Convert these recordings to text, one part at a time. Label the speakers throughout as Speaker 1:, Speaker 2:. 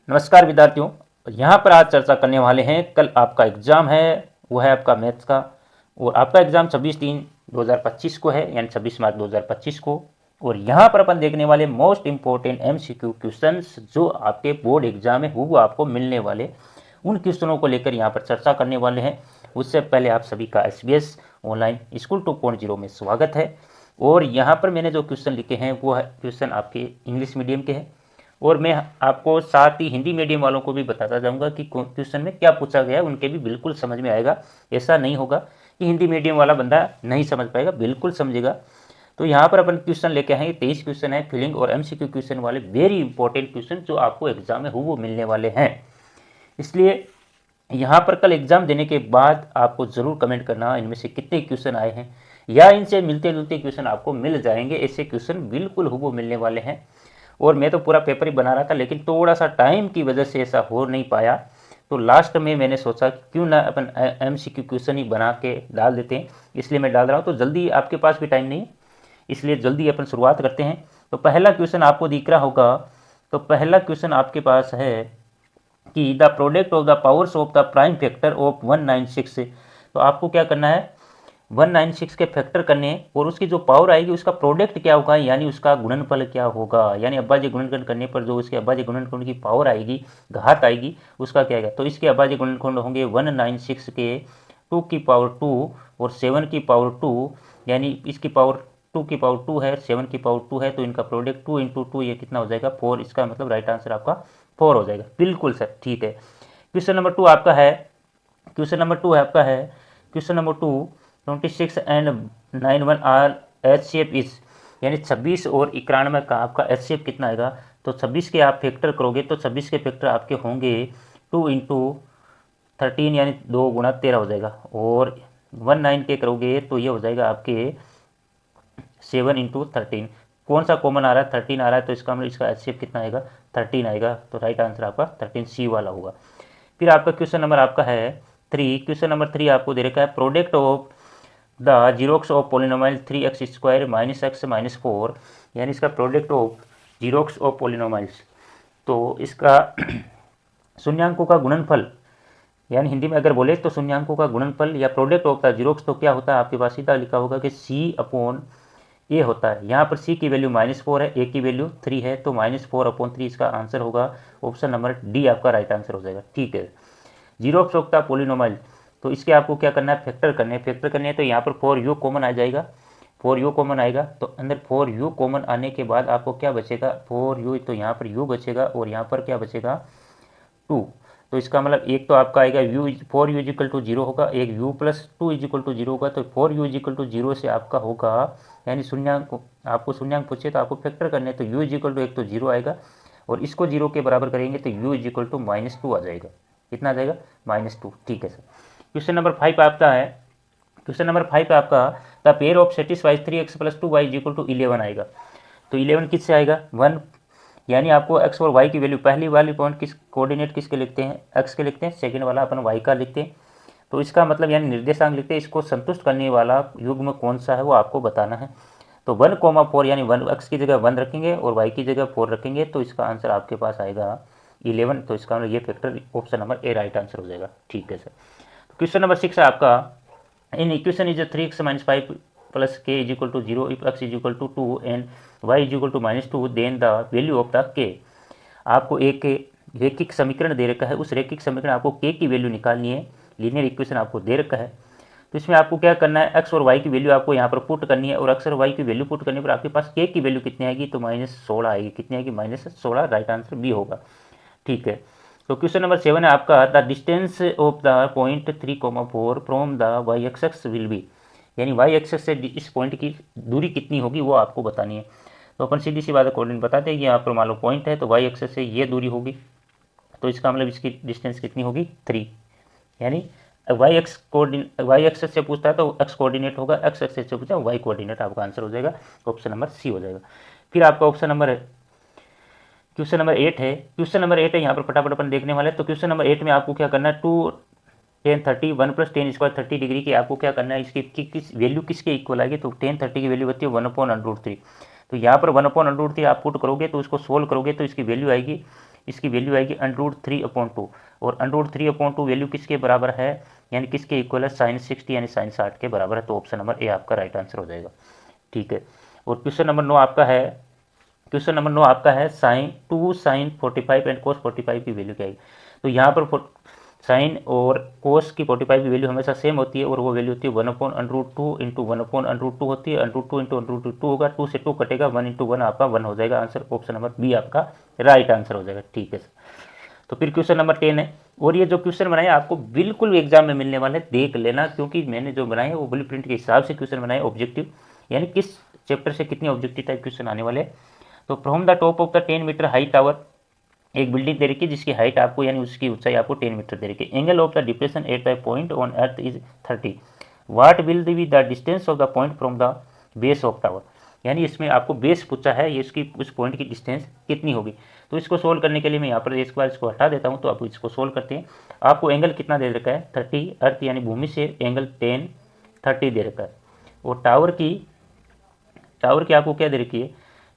Speaker 1: नमस्कार विद्यार्थियों। यहाँ पर आज चर्चा करने वाले हैं, कल आपका एग्ज़ाम है, वो है आपका मैथ्स का। और आपका एग्ज़ाम 26/3/2025 को है, यानी 26 मार्च 2025 को। और यहाँ पर अपन देखने वाले मोस्ट इम्पोर्टेंट MCQ क्वेश्चंस जो आपके बोर्ड एग्जाम में वो आपको मिलने वाले, उन क्वेश्चनों को लेकर यहाँ पर चर्चा करने वाले हैं। उससे पहले आप सभी का SBS ऑनलाइन स्कूल 2.0 में स्वागत है। और यहाँ पर मैंने जो क्वेश्चन लिखे हैं वो क्वेश्चन आपके इंग्लिश मीडियम के हैं, और मैं आपको साथ ही हिंदी मीडियम वालों को भी बताता जाऊंगा कि क्वेश्चन में क्या पूछा गया है, उनके भी बिल्कुल समझ में आएगा। ऐसा नहीं होगा कि हिंदी मीडियम वाला बंदा नहीं समझ पाएगा, बिल्कुल समझेगा। तो यहाँ पर अपन क्वेश्चन लेके आए हैं, 23 क्वेश्चन है फिलिंग और MCQ क्वेश्चन वाले, वेरी इंपॉर्टेंट क्वेश्चन जो आपको एग्जाम में वो मिलने वाले हैं। इसलिए यहाँ पर कल एग्जाम देने के बाद आपको ज़रूर कमेंट करना इनमें से कितने क्वेश्चन आए हैं, या इनसे मिलते जुलते क्वेश्चन आपको मिल जाएंगे। ऐसे क्वेश्चन बिल्कुल वो मिलने वाले हैं। और मैं तो पूरा पेपर ही बना रहा था, लेकिन थोड़ा सा टाइम की वजह से ऐसा हो नहीं पाया। तो लास्ट में मैंने सोचा क्यों ना अपन MCQ क्वेश्चन ही बना के डाल देते हैं, इसलिए मैं डाल रहा हूँ। तो जल्दी, आपके पास भी टाइम नहीं है, इसलिए जल्दी अपन शुरुआत करते हैं। तो पहला क्वेश्चन आपको दिख रहा होगा। तो पहला क्वेश्चन आपके पास है कि the product of the powers of the prime factor of 196। तो आपको क्या करना है, 196 के फैक्टर करने हैं, और उसकी जो पावर आएगी उसका प्रोडक्ट क्या होगा, यानी उसका गुणनफल क्या होगा, यानी अभाज्य गुणनखंड करने पर जो इसके अभाज्य गुणनखंड की पावर आएगी, घात आएगी, उसका क्या आएगा। तो इसके अभाज्य गुणनखंड होंगे 196 के 2 की पावर 2 और 7 की पावर 2, यानी इसकी पावर 2 की पावर 2 है, 7 की पावर 2 है, तो इनका प्रोडक्ट 2 इंटू 2 ये कितना हो जाएगा, 4। इसका मतलब राइट आंसर आपका 4 हो जाएगा। बिल्कुल सर, ठीक है। क्वेश्चन नंबर 2 आपका है, क्वेश्चन नंबर 2 है आपका है, question number 2, 26 and 91 R H shape is, यानी 26 और 91 का आपका एच शेप कितना आएगा। तो 26 के आप फैक्टर करोगे तो 26 के फैक्टर आपके होंगे 2 इंटू 13, यानी 2 गुणा 13 हो जाएगा। और 19 के करोगे तो ये हो जाएगा आपके 7 इंटू 13। कौन सा कॉमन आ रहा है, 13 आ रहा है, तो इसका मतलब इसका एच शेप कितना आएगा, 13 आएगा। तो राइट आंसर आपका 13C वाला होगा। फिर आपका क्वेश्चन नंबर आपका है 3। क्वेश्चन नंबर 3 आपको दे रखा है, product of the zeros of polynomial 3x² minus x minus 4, यानी इसका product of zeros of polynomials. तो इसका शून्यांकों का गुणनफल, यानी हिंदी में अगर बोले तो शून्यांकों का गुणनफल या प्रोडक्ट ऑफ द जीरोक्स, तो क्या होता है, आपके पास सीधा लिखा होगा कि C/A होता है। यहाँ पर C की वैल्यू -4 है, A की वैल्यू 3 है, तो -4/3 इसका आंसर होगा। ऑप्शन नंबर D आपका राइट आंसर हो जाएगा। ठीक है। जीरोक्स ऑफ द पोलिनोमाइल, तो इसके आपको क्या करना है, फैक्टर करने हैं। फैक्टर करने हैं तो यहाँ पर 4u कॉमन आ जाएगा, 4u कॉमन आएगा, तो अंदर 4u कॉमन आने के बाद आपको क्या बचेगा, 4u, तो यहाँ पर u बचेगा और यहाँ पर क्या बचेगा, 2। तो इसका मतलब एक तो आपका आएगा u, 4u इजिकल टू 0 होगा, एक u प्लस 2 इजिकल टू 0 होगा। तो 4u इजिकल टू 0 से आपका होगा, यानी शून्यांक, आपको शून्यांक पूछे तो आपको फैक्टर करने, तो u इजिकल टू एक तो 0 आएगा, और इसको 0 के बराबर करेंगे तो u इजिकल टू -2 आ जाएगा। कितना आ जाएगा, -2। ठीक है सर। क्वेश्चन नंबर 5 आपका है, क्वेश्चन नंबर 5 आपका, the pair of satisfies 3x + 2y equal to 11 आएगा। तो 11 किससे आएगा, 1, यानी आपको x और y की वैल्यू, पहली वाली पॉइंट किस कोऑर्डिनेट किसके लिखते हैं, x के लिखते हैं, सेकंड वाला अपन y का लिखते हैं। तो इसका मतलब यानी निर्देशांक लिखते हैं, इसको संतुष्ट करने वाला युग्म कौन सा है वो आपको बताना है। तो 1,4, यानी 1 x की जगह 1 रखेंगे और y की जगह 4 रखेंगे, तो इसका आंसर आपके पास आएगा 11। तो इसका मतलब ये factor option number A right answer हो जाएगा। ठीक है सर। क्वेश्चन नंबर 6 है आपका, in equation is 3x - 5 + k = 0 if x = 2 and y = -2 then the value of the k। आपको एक रैखिक समीकरण दे रखा है, उस रैखिक समीकरण आपको k की वैल्यू निकालनी है, लीनियर इक्वेशन आपको दे रखा है। तो इसमें आपको क्या करना है, x और y की वैल्यू आपको यहाँ पर पुट करनी है, और x और y की वैल्यू पुट करने पर आपके पास k की वैल्यू कितनी आएगी, तो -16 आएगी। कितनी आएगी, -16। राइट आंसर बी होगा। ठीक है। तो क्वेश्चन नंबर 7 है आपका, the distance of the point 3,4 from the Y axis will be, यानी वाई एक्सेस से इस पॉइंट की दूरी कितनी होगी वो आपको बतानी है। तो अपन सीधी सी बात कोऑर्डिनेट बताते हैं कि यहाँ पर मान लो पॉइंट है, तो वाई एक्सेस से ये दूरी होगी, तो इसका मतलब इसकी डिस्टेंस कितनी होगी, 3। यानी वाई एक्सेस से पूछता है तो एक्स कोऑर्डिनेट होगा, एक्स एक्सेस से पूछता है वाई कोऑर्डिनेट, आपका आंसर हो जाएगा ऑप्शन नंबर सी हो जाएगा। फिर आपका ऑप्शन नंबर क्वेश्चन नंबर 8 है, क्वेश्चन नंबर 8 है, यहाँ पर फटाफट अपन देखने वाले हैं। तो क्वेश्चन नंबर 8 में आपको क्या करना है, 2 10 30 1 + 10² 30 डिग्री की आपको क्या करना है, इसकी किस वैल्यू किसके इक्वल आएगी, तो 10 30 की वैल्यू होती है 1/√3। तो यहाँ पर 1/√3 आप पुट करोगे तो उसको सोल्व करोगे तो इसकी वैल्यू आएगी, इसकी वैल्यू आएगी √3/2 और √3/2 वैल्यू किसके बराबर है, यानी किसके इक्वल है, sin60 यानी sin60 के बराबर है। तो ऑप्शन नंबर ए आपका राइट आंसर हो जाएगा। ठीक है, और क्वेश्चन नंबर 9 आपका है, क्वेश्चन नंबर 9 आपका है sin 45 एंड cos 45 की वैल्यू क्या है। तो यहाँ पर साइन और कोस की 45 की वैल्यू हमेशा सेम होती है और वो वैल्यू होती है 1/√2 इंटू 1/√2 होती है, √2 इंटू √2 होगा, 2 से 2 कटेगा, 1 इंटू 1 आपका 1 हो जाएगा। आंसर ऑप्शन नंबर बी आपका राइट आंसर हो जाएगा। ठीक है सर, तो फिर क्वेश्चन नंबर 10 है, और ये जो क्वेश्चन बनाए आपको बिल्कुल एग्जाम में मिलने वाले, देख लेना, क्योंकि मैंने जो बनाए वो ब्लूप्रिंट के हिसाब से क्वेश्चन बनाए, ऑब्जेक्टिव यानी किस चैप्टर से कितने ऑब्जेक्टिव टाइप क्वेश्चन आने वाले। तो from the top of the 10 metre height tower, एक बिल्डिंग दे रखी है जिसकी हाइट आपको यानी उसकी ऊंचाई आपको 10 मीटर दे रखी है। Angle of the depression at the point on earth is 30, what will be the distance of the point from the base of tower, यानी इसमें आपको बेस पूछा है, ये इसकी उस पॉइंट की डिस्टेंस कितनी होगी। तो इसको सोल्व करने के लिए मैं यहाँ पर एक बार इसको हटा देता हूँ, तो आप इसको सोल्व करते हैं। आपको एंगल कितना दे रखा है, 30, अर्थ यानी भूमि से एंगल 10 30 दे रखा है, और टावर की आपको क्या दे रखी है,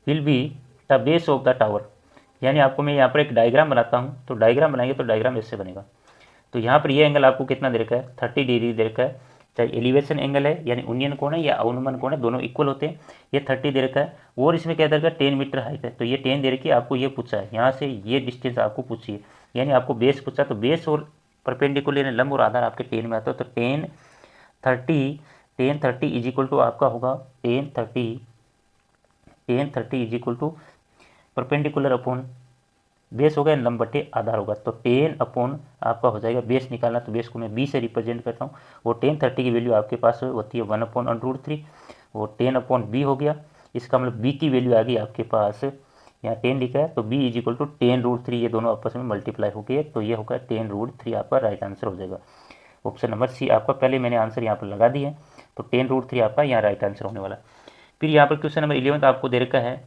Speaker 1: will be the base of the tower, यानी आपको मैं यहाँ पर एक डायग्राम बनाता हूँ, तो डायग्राम बनाएंगे तो डायग्राम ऐसे बनेगा। तो यहाँ पर ये एंगल आपको कितना दे रखा है, 30 डिग्री दे रखा है, चाहे एलिवेशन एंगल है यानी उन्नयन कोण है या अवनमन कोण है, दोनों इक्वल होते हैं। ये 30 दे रखा है और इसमें क्या दे रखा है, 10 मीटर हाइट है, तो ये 10 दे रखी है, आपको ये पूछा है यहाँ से ये डिस्टेंस आपको पूछी है, यानी आपको बेस पूछा, तो बेस और परपेंडिकुलर लंब और आधार आपके 10 में आता है। तो 10 30 इज इक्वल टू आपका होगा 10 30 is equal to perpendicular upon base होगा, लंब बटे आधार होगा। तो 10 अपॉन आपका हो जाएगा, बेस निकालना तो बेस को मैं b से रिप्रेजेंट करता हूँ, और 10 30 की वैल्यू आपके पास होती है 1/√3 और 10 अपॉन बी हो गया। इसका मतलब b की वैल्यू आ गई आपके पास, यहाँ 10 लिखा है तो b इज इक्वल टू 10√3, ये दोनों आपस में मल्टीप्लाई हो गए, तो ये होगा 10√3 आपका राइट आंसर हो जाएगा। ऑप्शन नंबर सी आपका, पहले मैंने आंसर यहाँ पर लगा दिया है, तो 10√3 आपका यहाँ राइट आंसर होने वाला। फिर यहाँ पर क्वेश्चन नंबर 11 आपको दे रखा है,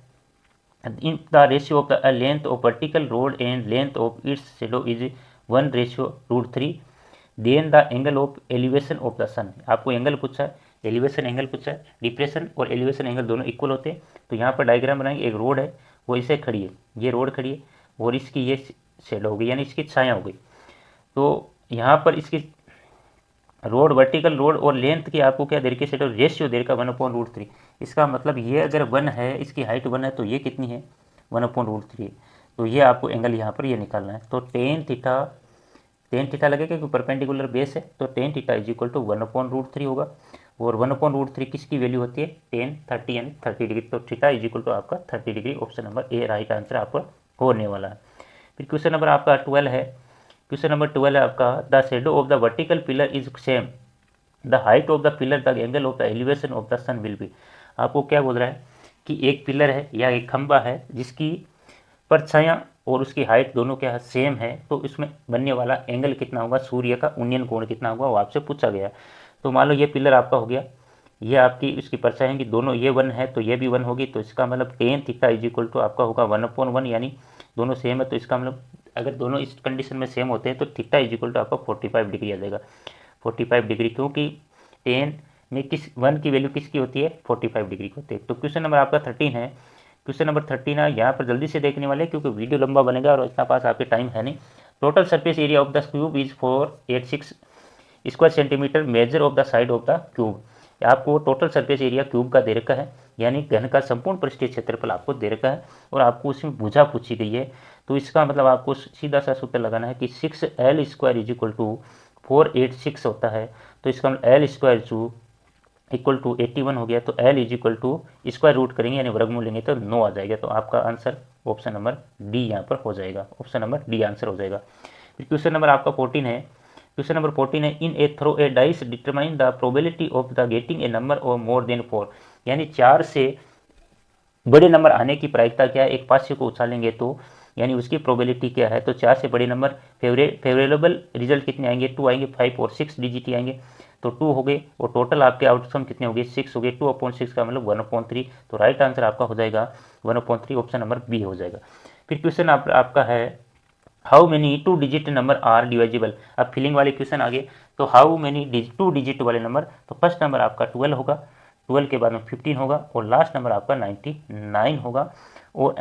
Speaker 1: in the ratio of the length of vertical road and length of its shadow is 1:√3, then the angle of elevation of the sun, आपको एंगल पूछा है, एलिवेशन एंगल पूछा है, डिप्रेशन और एलिवेशन एंगल दोनों इक्वल होते हैं। तो यहाँ पर डायग्राम बनाएंगे, एक रोड है वो इसे खड़ी है, ये रोड खड़ी है और इसकी ये शेडो हो गई यानी इसकी छाया हो गई। तो यहाँ पर इसकी रोड वर्टिकल रोड और लेंथ की आपको क्या दे रखी है, रेशियो दे रखा 1/√3। इसका मतलब ये अगर 1 है, इसकी हाइट 1 है, तो ये कितनी है 1/√3। तो ये आपको एंगल यहाँ पर ये निकालना है। तो टेन थीटा लगेगा क्योंकि परपेंडिकुलर बेस है, तो tan theta is equal to 1/√3 होगा, और 1/√3 किसकी वैल्यू होती है 10 30 यानी 30 डिग्री, तो थीटा इज इक्वल टू आपका 30 degree. Option number A right answer आपका होने वाला है। फिर क्वेश्चन नंबर आपका 12 है, क्वेश्चन नंबर 12 है आपका, the shadow of the vertical pillar is same the height of the pillar the angle of the elevation of the sun will be. आपको क्या बोल रहा है कि एक पिलर है या एक खंबा है जिसकी परछाया और उसकी हाइट दोनों क्या है सेम है, तो इसमें बनने वाला एंगल कितना होगा, सूर्य का उन्नयन कोण कितना होगा, वो आपसे पूछा गया। तो मान लो ये पिलर आपका हो गया, ये आपकी इसकी परछाई की दोनों ये 1 है तो ये भी 1 होगी, तो इसका मतलब tan theta is equal to आपका होगा 1/1 यानी दोनों सेम है। तो इसका मतलब अगर दोनों इस कंडीशन में सेम होते हैं तो थीटा इज इक्वल टू आपका 45 डिग्री आ जाएगा, 45 डिग्री, क्योंकि 10 में किस 1 की वैल्यू किसकी होती है 45 डिग्री की होती है। तो क्वेश्चन नंबर आपका 13 है, क्वेश्चन नंबर 13 है, यहाँ पर जल्दी से देखने वाले क्योंकि वीडियो लंबा बनेगा और इतना पास आपके टाइम है नहीं। Total surface area of the cube is 486 square centimetre, measure of the side of the cube. आपको टोटल सरफेस एरिया क्यूब का दे रखा है, यानी घन का संपूर्ण पृष्ठीय क्षेत्रफल आपको दे रखा है, और आपको उसमें भुजा पूछी गई है। तो इसका मतलब आपको सीधा सा सूत्र लगाना है कि 6l² इज इक्वल टू 486 होता है, तो इसका l² इक्वल टू 81 हो गया, तो l is equal to square root करेंगे यानी वर्गमूल लेंगे तो 9 आ जाएगा। तो आपका आंसर ऑप्शन नंबर डी यहाँ पर हो जाएगा, ऑप्शन नंबर डी आंसर हो जाएगा। फिर क्वेश्चन नंबर आपका 14 है, क्वेश्चन नंबर 14 है, in a throw a dice determine the probability of the getting a number or more then 4, यानी 4 से बड़े नंबर आने की प्रायिकता क्या है, एक पास्य को उछालेंगे तो यानी उसकी प्रोबेबिलिटी क्या है। तो 4 से बड़े नंबर फेवरेबल रिजल्ट कितने आएंगे, 2 आएंगे, 5 और 6 डिजिट आएंगे, तो 2 हो गए, और टोटल आपके आउटकम कितने हो गए 6 हो गए, 2/6 का मतलब 1/3। तो राइट आंसर आपका हो जाएगा 1/3, ऑप्शन नंबर बी हो जाएगा। फिर क्वेश्चन आपका है, how many 2 digit number are divisible. अब फिलिंग वाले क्वेश्चन आ गए, तो हाउ मेनी 2 डिजिट वाले नंबर, तो फर्स्ट नंबर आपका 12 होगा, 12 के बाद में 15 होगा, और लास्ट नंबर आपका 99 होगा, और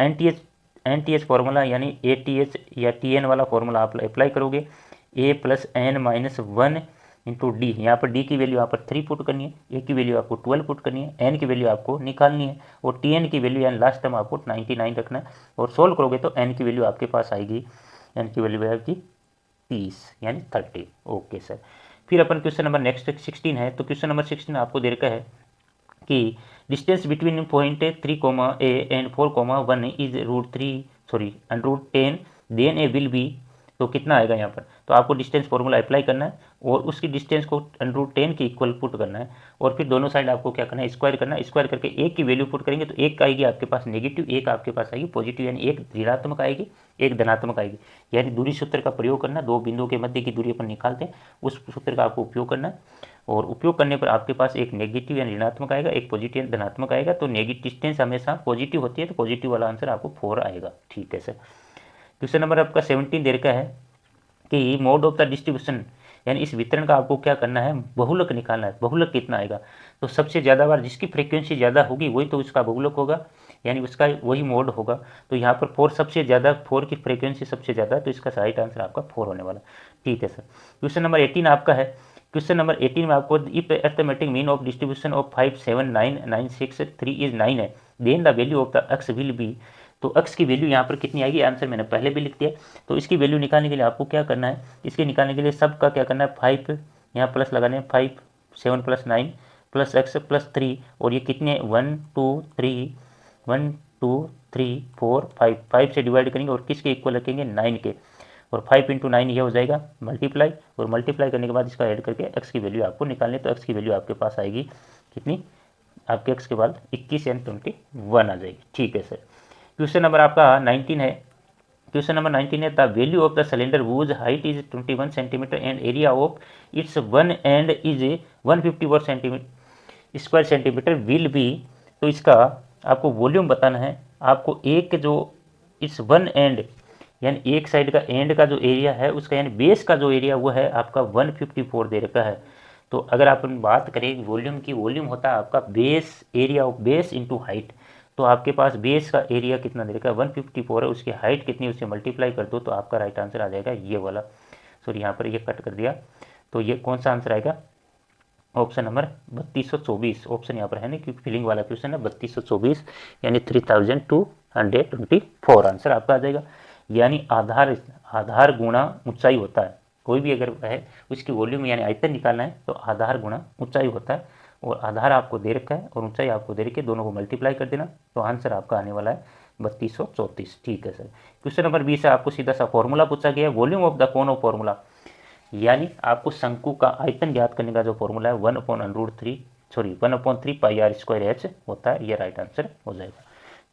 Speaker 1: NTH फॉर्मूला यानी ATH या TN वाला फॉर्मूला आप अप्लाई करोगे, A + n-1 इंटू डी। यहाँ पर डी की वैल्यू यहाँ पर 3 पुट करनी है, ए की वैल्यू आपको 12 पुट करनी है, एन की वैल्यू आपको निकालनी है और TN की वैल्यू यानी लास्ट टाइम आपको 99 रखना है और सोल्व करोगे तो एन की वैल्यू आपके पास आएगी, एन की वैल्यू आएगी 30 यानी 30। Okay sir. फिर अपन क्वेश्चन नंबर नेक्स्ट 16 है। तो क्वेश्चन नंबर 16 आपको दे रखा है कि distance between point 3, A and 4, 1 is √10, then A will be. तो कितना आएगा यहाँ पर, तो आपको डिस्टेंस फॉर्मूला अप्लाई करना है और उसकी डिस्टेंस को √10 के इक्वल पुट करना है और फिर दोनों साइड आपको क्या करना है, स्क्वायर करना है। स्क्वायर करके एक की वैल्यू पुट करेंगे तो एक आएगी आपके पास नेगेटिव, एक आपके पास आएगी पॉजिटिव, यानी एक ऋणात्मक आएगी एक धनात्मक आएगी। यानी दूरी सूत्र का प्रयोग करना, दो बिंदुओं के मध्य की दूरी अपन निकालते हैं, उस सूत्र का आपको उपयोग करना है और उपयोग करने पर आपके पास एक नेगेटिव यानी ऋणात्मक आएगा, एक पॉजिटिव यानी धनात्मक आएगा। तो नेगेटिव डिस्टेंस हमेशा पॉजिटिव होती है तो पॉजिटिव वाला आंसर आपको 4 आएगा। ठीक है सर। क्वेश्चन नंबर आपका 17 दे रखा है कि मोड ऑफ द डिस्ट्रीब्यूशन यानी इस वितरण का आपको क्या करना है, बहुलक निकालना है। बहुलक कितना आएगा, तो सबसे ज़्यादा बार जिसकी फ्रीक्वेंसी ज़्यादा होगी वही तो उसका बहुलक होगा, यानी उसका वही मोड होगा। तो यहाँ पर 4 सबसे ज़्यादा, 4 की फ्रीक्वेंसी सबसे ज़्यादा है तो इसका राइट आंसर आपका 4 होने वाला। ठीक है सर। क्वेश्चन नंबर 18 आपका है। क्वेश्चन नंबर 18 में आपको if arithmetic mean of distribution of 5, 7, 9, 9, 6, 3 is 9 है, then the value of the X will be. तो एक्स की वैल्यू यहाँ पर कितनी आएगी, आंसर मैंने पहले भी लिख दिया। तो इसकी वैल्यू निकालने के लिए आपको क्या करना है, इसके निकालने के लिए सब का क्या करना है, 5 यहाँ प्लस लगाने हैं, 5, 7 + 9 प्लस एक्स प्लस 3 और ये कितने 1 2 3 1 2 3 4 5 से डिवाइड करेंगे और किसके इक्वल रखेंगे, 9 के, और 5 × 9 ये हो जाएगा मल्टीप्लाई, और मल्टीप्लाई करने के बाद इसका ऐड करके एक्स की वैल्यू आपको निकालनी है। तो एक्स की वैल्यू आपके पास आएगी कितनी, आपके एक्स के बाद 21 यानी 21 आ जाएगी। ठीक है सर। क्वेश्चन नंबर आपका 19 है। क्वेश्चन नंबर 19 है the value of the cylinder whose height is 21 centimetre and area of its one and is 154 square centimetre will be. तो इसका आपको वॉल्यूम बताना है। आपको एक जो इस वन एंड यानी एक साइड का एंड का जो एरिया है उसका यानी बेस का जो एरिया वो है आपका 154 दे रखा है। तो अगर अपन बात करें वॉल्यूम की, वॉल्यूम होता है आपका base area of base into height. तो आपके पास बेस का एरिया कितना दे रखा है 154 है, उसकी हाइट कितनी उससे मल्टीप्लाई कर दो तो आपका राइट आंसर आ जाएगा ये वाला। सॉरी यहाँ पर ये कट कर दिया, तो ये कौन सा आंसर आएगा, ऑप्शन नंबर 3224 ऑप्शन यहाँ पर है ना, क्योंकि फिलिंग वाला क्वेश्चन है। 3224 यानी 3224 आंसर आपका आ जाएगा। यानी आधार गुणा ऊंचाई होता है, कोई भी अगर है उसकी वॉल्यूम यानी आयतन निकालना है तो आधार गुणा ऊंचाई होता है, और आधार आपको दे रखा है और ऊंचाई आपको दे रखी है, दोनों को मल्टीप्लाई कर देना तो आंसर आपका आने वाला है 3234। ठीक है सर। क्वेश्चन नंबर 20 है, आपको सीधा सा फॉर्मूला पूछा गया है, volume of the cone of formula, यानी आपको शंकु का आयतन ज्ञात करने का जो फॉर्मूला है 1/3 πr² होता है, ये राइट आंसर हो जाएगा।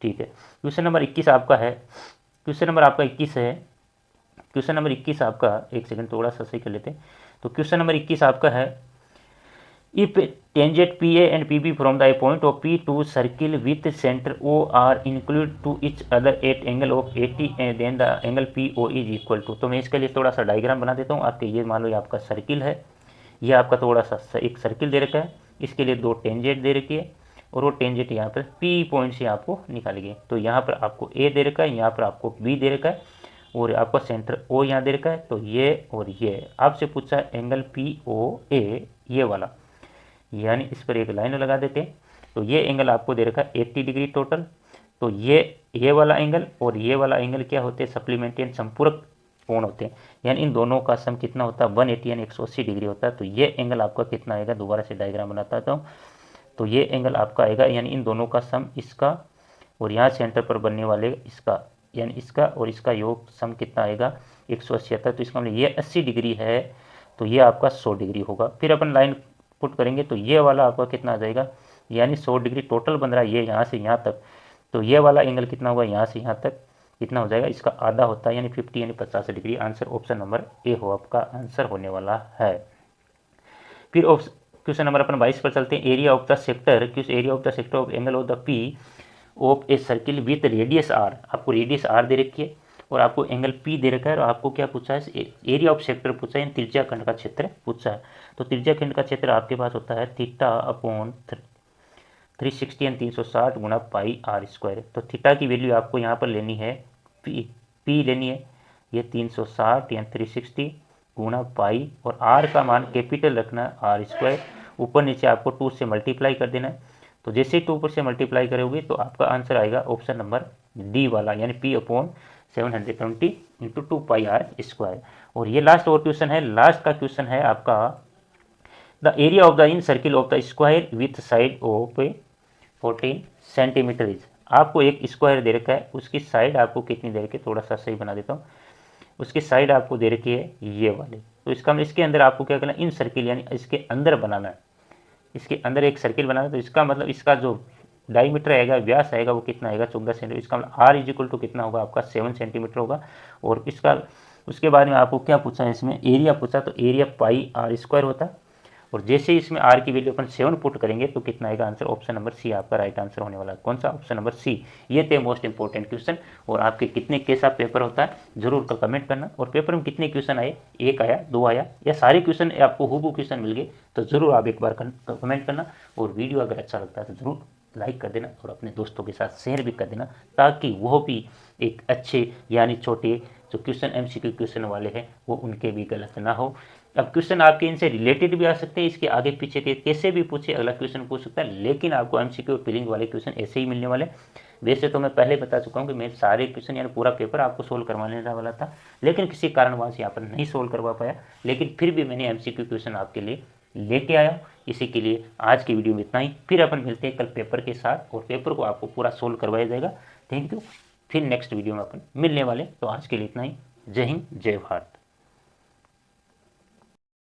Speaker 1: ठीक है। क्वेश्चन नंबर 21 आपका है। क्वेश्चन नंबर आपका 21 है। क्वेश्चन नंबर 21 आपका, एक सेकंड थोड़ा सा सही कर लेते हैं। तो क्वेश्चन नंबर 21 आपका है if tangent PA and PB from the point of P to circle with centre O are inclined to each other at angle of 80 then the angle PO is equal to. तो मैं इसके लिए थोड़ा सा diagram बना देता हूँ आपके। ये मान लो ये आपका सर्किल है, ये आपका थोड़ा सा एक सर्किल दे रखा है, इसके लिए दो टेंजेंट दे रखी है और वो टेंजेंट यहाँ पर P पॉइंट से आपको निकालेंगे। तो यहाँ पर आपको A दे रखा है, यहाँ पर आपको B दे रखा है और आपका सेंटर O यहाँ दे रखा है। तो ये और ये आपसे पूछा है एंगल POA ये वाला, यानी इस पर एक लाइन लगा देते हैं। तो ये एंगल आपको दे रखा है 80 डिग्री टोटल। तो ये वाला एंगल और ये वाला एंगल क्या होते हैं, सप्लीमेंट्री संपूरक कोण होते हैं, यानी इन दोनों का सम कितना होता है 180 यानी 180 डिग्री होता है। तो ये एंगल आपका कितना आएगा, दोबारा से डायग्राम बनाता हूँ। तो ये एंगल आपका आएगा यानी इन दोनों का सम इसका और यहाँ सेंटर पर बनने वाले इसका, यानी इसका और इसका योग सम कितना आएगा 180 आता है। तो इसका मतलब ये 80 डिग्री है तो ये आपका 100 डिग्री होगा। फिर अपन लाइन पुट करेंगे तो ये वाला आपका कितना आ जाएगा, यानी 100 डिग्री टोटल बन रहा है ये यहाँ से यहाँ तक। तो ये वाला एंगल कितना होगा, यहाँ से यहाँ तक कितना हो जाएगा, इसका आधा होता है यानी 50 यानी 50 degree. Answer option number A हो आपका आंसर होने वाला है। फिर क्वेश्चन नंबर अपन 22 पर चलते हैं। एरिया ऑफ द सेक्टर, किस area of the sector of angle of the P of a circle with radius R। आपको रेडियस R दे रखी है और आपको एंगल P दे रखा है और आपको क्या पूछा है, एरिया ऑफ सेक्टर पूछा है, त्रिज्या खंड का क्षेत्र पूछा है। तो त्रिज्या खंड का क्षेत्र आपके पास होता है θ/360 यानी 360 × πr²। तो थीटा की वैल्यू आपको यहाँ पर लेनी है पी लेनी है, ये 360 यानी 360 गुना पाई, और आर का मान कैपिटल रखना है, आर स्क्वायर, ऊपर नीचे आपको 2 से मल्टीप्लाई कर देना है। तो जैसे ही 2 से मल्टीप्लाई करोगे तो आपका आंसर आएगा ऑप्शन नंबर डी वाला, यानी P upon 720 into 2 pi r square. और ये लास्ट और क्वेश्चन है, लास्ट का क्वेश्चन है आपका the area of the in circle of the square with side of 14 centimetre is. आपको एक स्क्वायर दे रखा है, उसकी साइड आपको कितनी दे रखी है, थोड़ा सा सही बना देता हूँ, उसकी साइड आपको दे रखी है ये वाली। तो इसका मतलब इसके अंदर आपको क्या करना है, इन सर्किल यानी इसके अंदर बनाना है, इसके अंदर एक सर्किल बनाना है। तो इसका मतलब इसका जो डायमीटर आएगा, व्यास आएगा, वो कितना आएगा 14 सेंटीमीटर। इसका मतलब आर इज इक्वल टू कितना होगा आपका 7 सेंटीमीटर होगा। और इसका उसके बाद में आपको क्या पूछा है, इसमें एरिया पूछा, तो एरिया पाई आर स्क्वायर होता है। और जैसे ही इसमें आर की वैल्यू अपन 7 पुट करेंगे तो कितना आएगा आंसर, ऑप्शन नंबर सी आपका राइट आंसर होने वाला है। कौन सा, ऑप्शन नंबर सी। ये थे मोस्ट इंपॉर्टेंट क्वेश्चन। और आपके कितने कैसा पेपर होता है जरूर का कमेंट करना। और पेपर में कितने क्वेश्चन आए, एक आया, 2 आया, या सारे क्वेश्चन आपको हूबहू क्वेश्चन मिल गए, तो जरूर आप एक बार कमेंट करना। और वीडियो अगर अच्छा लगता है तो जरूर लाइक कर देना और अपने दोस्तों के साथ शेयर भी कर देना, ताकि वो भी एक अच्छे यानी छोटे जो क्वेश्चन एमसीक्यू क्वेश्चन वाले हैं वो उनके भी गलत ना हो। अब क्वेश्चन आपके इनसे रिलेटेड भी आ सकते हैं, इसके आगे पीछे के कैसे भी पूछे, अगला क्वेश्चन पूछ सकता है, लेकिन आपको एमसीक्यू और फिलिंग वाले क्वेश्चन ऐसे ही मिलने वाले। वैसे तो मैं पहले बता चुका हूँ कि मैं सारे क्वेश्चन यानी पूरा पेपर आपको सोल्व करवाने वाला था, लेकिन किसी कारणवश यहाँ पर नहीं सोल्व करवा पाया, लेकिन फिर भी मैंने एमसीक्यू क्वेश्चन आपके लिए लेके आया। इसी के लिए आज की वीडियो में इतना ही, फिर अपन मिलते हैं कल पेपर के साथ, और पेपर को आपको पूरा सोल्व करवाया जाएगा। Thank you. फिर नेक्स्ट वीडियो में अपन मिलने वाले, तो आज के लिए इतना ही। जय हिंद, जय भारत।